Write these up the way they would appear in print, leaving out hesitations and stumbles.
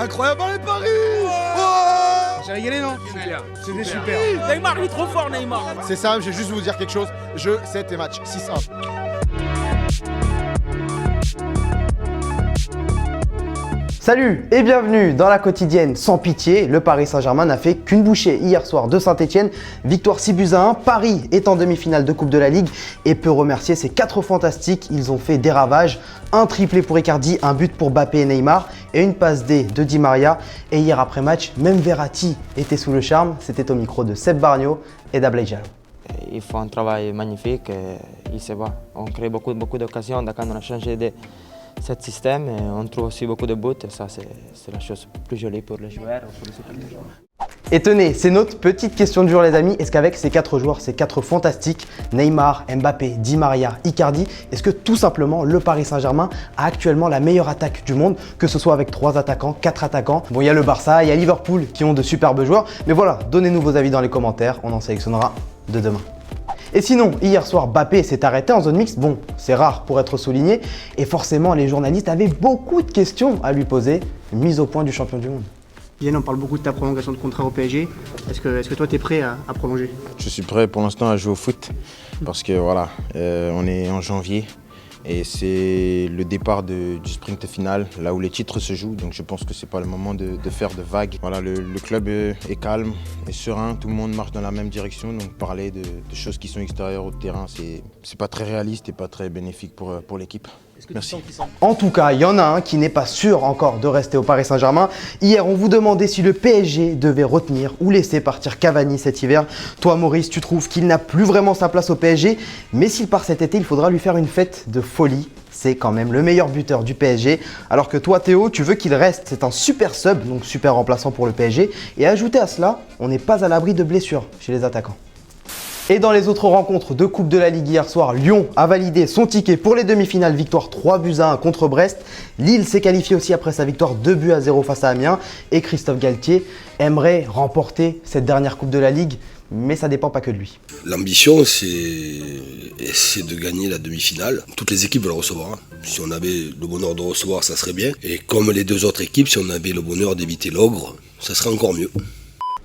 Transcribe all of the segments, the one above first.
Incroyable les paris. J'ai régalé, non? Super. C'était super. Neymar, il est trop fort, Neymar. C'est simple, je vais juste vous dire quelque chose. Je sais tes matchs. 6-1. Salut et bienvenue dans la quotidienne sans pitié. Le Paris Saint-Germain n'a fait qu'une bouchée hier soir de Saint-Etienne. Victoire 6-1. Paris est en demi-finale de Coupe de la Ligue et peut remercier ses 4 fantastiques. Ils ont fait des ravages. Un triplé pour Icardi, un but pour Mbappé et Neymar et une passe D de Di Maria. Et hier après match, même Verratti était sous le charme. C'était au micro de Seb Bargno et d'Ablaye Diallo. Ils font un travail magnifique, il se voit. On crée beaucoup d'occasions quand on a changé de ce système. Et on trouve aussi beaucoup de buts et ça c'est la chose plus jolie pour les joueurs ou pour les supporters. Et tenez, c'est notre petite question du jour les amis. Est-ce qu'avec ces 4 joueurs, ces 4 fantastiques, Neymar, Mbappé, Di Maria, Icardi, est-ce que tout simplement le Paris Saint-Germain a actuellement la meilleure attaque du monde, que ce soit avec 3 attaquants, 4 attaquants? Bon, il y a le Barça, il y a Liverpool qui ont de superbes joueurs, mais voilà, donnez-nous vos avis dans les commentaires, on en sélectionnera de demain. Et sinon, hier soir, Mbappé s'est arrêté en zone mixte. Bon, c'est rare pour être souligné. Et forcément, les journalistes avaient beaucoup de questions à lui poser. Mise au point du champion du monde. Yann, on parle beaucoup de ta prolongation de contrat au PSG. Est-ce que toi, tu es prêt à prolonger? Je suis prêt pour l'instant à jouer au foot parce que voilà, on est en janvier et c'est le départ du sprint final, là où les titres se jouent. Donc je pense que c'est pas le moment de faire de vagues. Voilà, le club est calme et serein, tout le monde marche dans la même direction. Donc parler de choses qui sont extérieures au terrain, c'est pas très réaliste et pas très bénéfique pour l'équipe. Merci. En tout cas, il y en a un qui n'est pas sûr encore de rester au Paris Saint-Germain. Hier, on vous demandait si le PSG devait retenir ou laisser partir Cavani cet hiver. Toi, Maurice, tu trouves qu'il n'a plus vraiment sa place au PSG, mais s'il part cet été, il faudra lui faire une fête de folie. C'est quand même le meilleur buteur du PSG. Alors que toi, Théo, tu veux qu'il reste. C'est un super sub, donc super remplaçant pour le PSG. Et ajouter à cela, on n'est pas à l'abri de blessures chez les attaquants. Et dans les autres rencontres de Coupe de la Ligue hier soir, Lyon a validé son ticket pour les demi-finales, victoire 3-1 contre Brest. Lille s'est qualifié aussi après sa victoire 2-0 face à Amiens. Et Christophe Galtier aimerait remporter cette dernière Coupe de la Ligue, mais ça dépend pas que de lui. L'ambition, c'est de gagner la demi-finale. Toutes les équipes veulent recevoir. Si on avait le bonheur de recevoir, ça serait bien. Et comme les 2 autres équipes, si on avait le bonheur d'éviter l'ogre, ça serait encore mieux.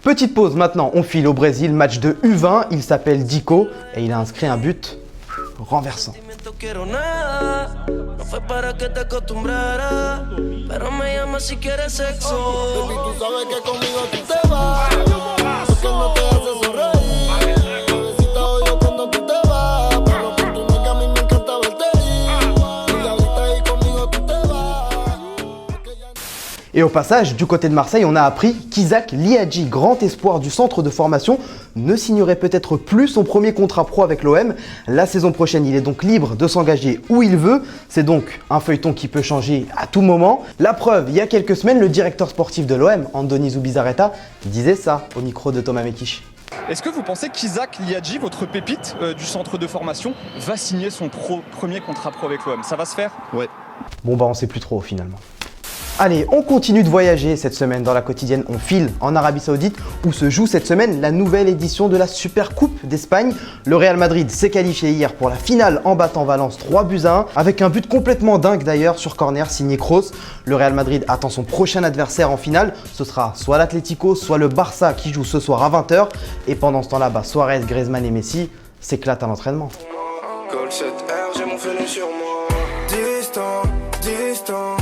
Petite pause maintenant, on file au Brésil, match de U20, il s'appelle Dico et il a inscrit un but renversant. Et au passage, du côté de Marseille, on a appris qu'Isaac Liadji, grand espoir du centre de formation, ne signerait peut-être plus son premier contrat pro avec l'OM. La saison prochaine, il est donc libre de s'engager où il veut. C'est donc un feuilleton qui peut changer à tout moment. La preuve, il y a quelques semaines, le directeur sportif de l'OM, Andoni Zubizarreta, disait ça au micro de Thomas Mekich. Est-ce que vous pensez qu'Isaac Liadji, votre pépite du centre de formation, va signer son premier contrat pro avec l'OM? Ça va se faire? Ouais. Bon bah on sait plus trop finalement. Allez, on continue de voyager cette semaine dans la quotidienne. On file en Arabie Saoudite où se joue cette semaine la nouvelle édition de la Super Coupe d'Espagne. Le Real Madrid s'est qualifié hier pour la finale en battant Valence 3-1 avec un but complètement dingue d'ailleurs sur corner signé Kroos. Le Real Madrid attend son prochain adversaire en finale. Ce sera soit l'Atlético, soit le Barça qui joue ce soir à 20h. Et pendant ce temps-là, Suarez, Griezmann et Messi s'éclatent à l'entraînement. Goal 7R, j'ai mon fenêtre sur moi. Distant, distant,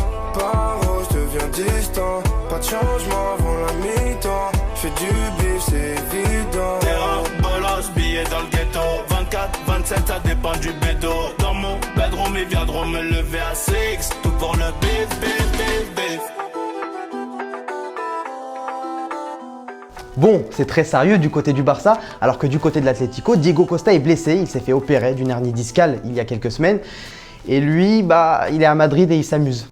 pas de changement avant la mi-temps. J'fais du bif, c'est évident. Terrain, bolos, billets dans le ghetto. 24, 27, ça dépend du bédo. Dans mon bedroom, ils viendront me lever à 6. Tout pour le bif. Bon, c'est très sérieux du côté du Barça, alors que du côté de l'Atlético, Diego Costa est blessé. Il s'est fait opérer d'une hernie discale il y a quelques semaines. Et lui, il est à Madrid et il s'amuse.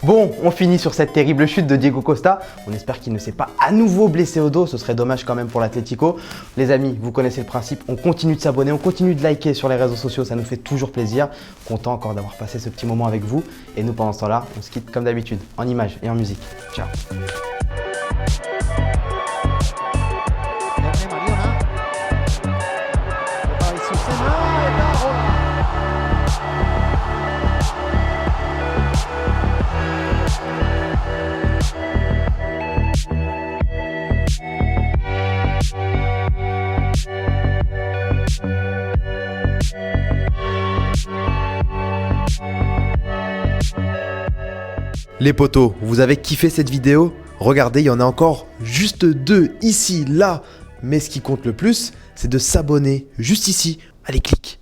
Bon, on finit sur cette terrible chute de Diego Costa. On espère qu'il ne s'est pas à nouveau blessé au dos, ce serait dommage quand même pour l'Atlético. Les amis, vous connaissez le principe, on continue de s'abonner, on continue de liker sur les réseaux sociaux, ça nous fait toujours plaisir. Content encore d'avoir passé ce petit moment avec vous. Et nous, pendant ce temps-là, on se quitte comme d'habitude, en images et en musique. Ciao. Les potos, vous avez kiffé cette vidéo? Regardez, il y en a encore juste 2 ici, là. Mais ce qui compte le plus, c'est de s'abonner juste ici. Allez, clique.